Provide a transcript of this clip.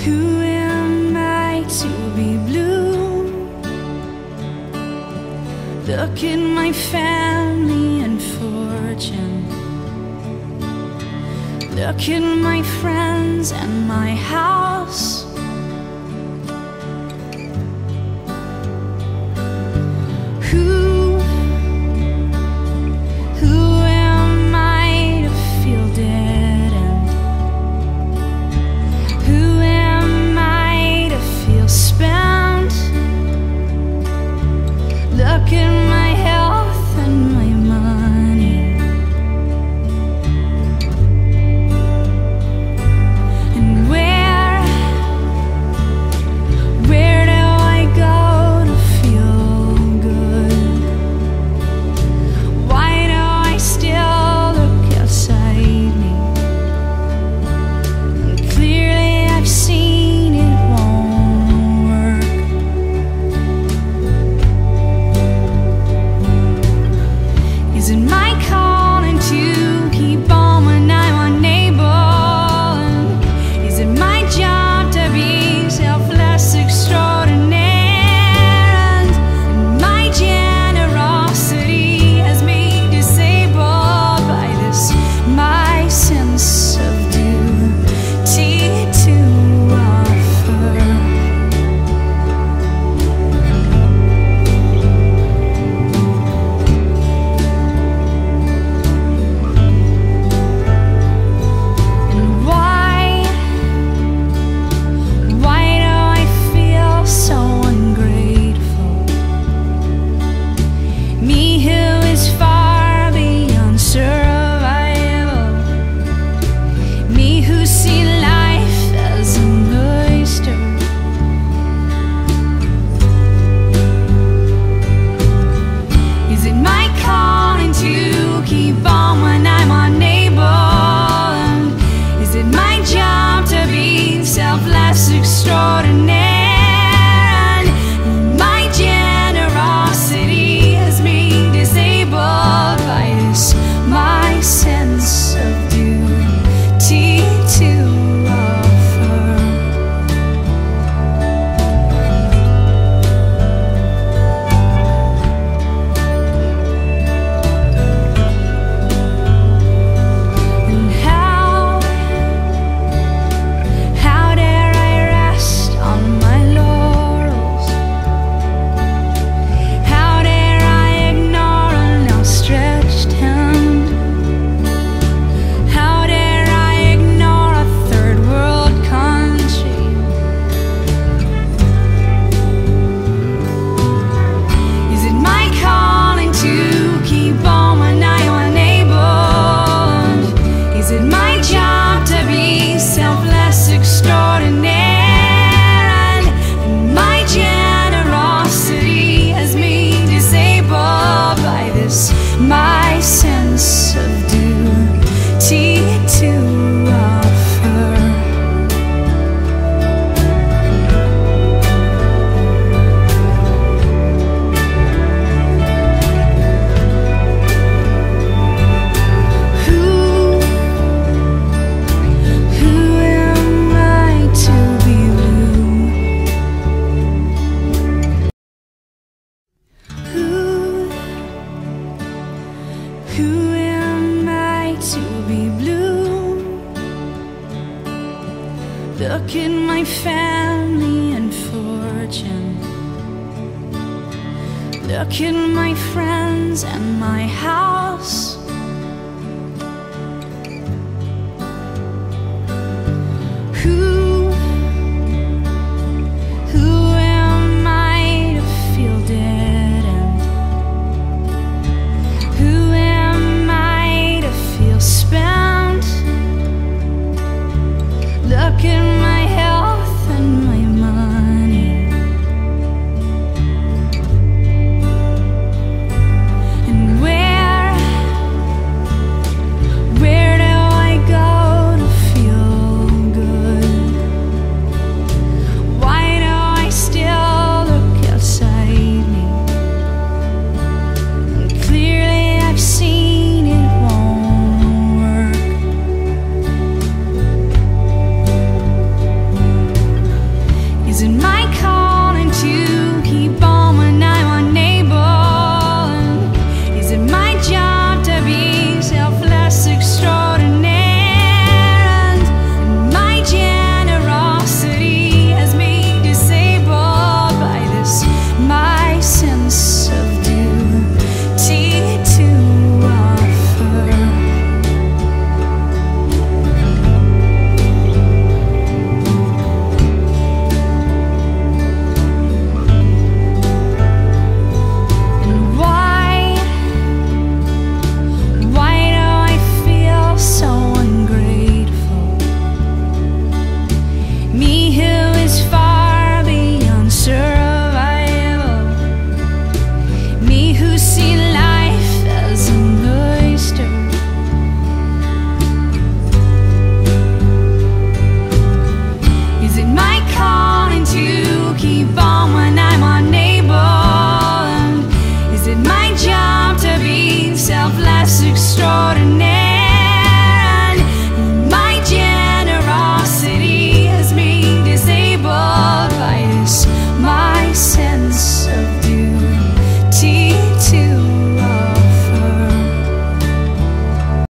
Who am I to be blue? Look at my family and fortune. Look at my friends and my house. Who am I to feel dead end? Who am I to feel spent? Look at my health and my money. And where do I go to feel good? Why do I still look outside me? And clearly I've seen it won't work. Is it my calling to keep on when I'm unable? And is it my job to be selfless extraordinaire? And my generosity has me disabled by this, my sense of duty to offer. And why do I feel so ungrateful? Me who is far beyond survival. Me who see life as an oyster. Is it my calling to keep on when I'm unable? And is it my job to be selfless extraordinaire? And my generosity has me disabled by this, my sense of duty to offer. And how dare I rest on my laurels? How dare I ignore an outstretched hand? How dare I ignore a third world country? Is it my calling to keep on when I'm unable? And is it my job to be selfless extraordinaire? And my generosity has me disabled by this, my sense of duty to offer. Who am I to be blue? Who am I to be blue? Look at my family and fortune. Look at my friends and my house.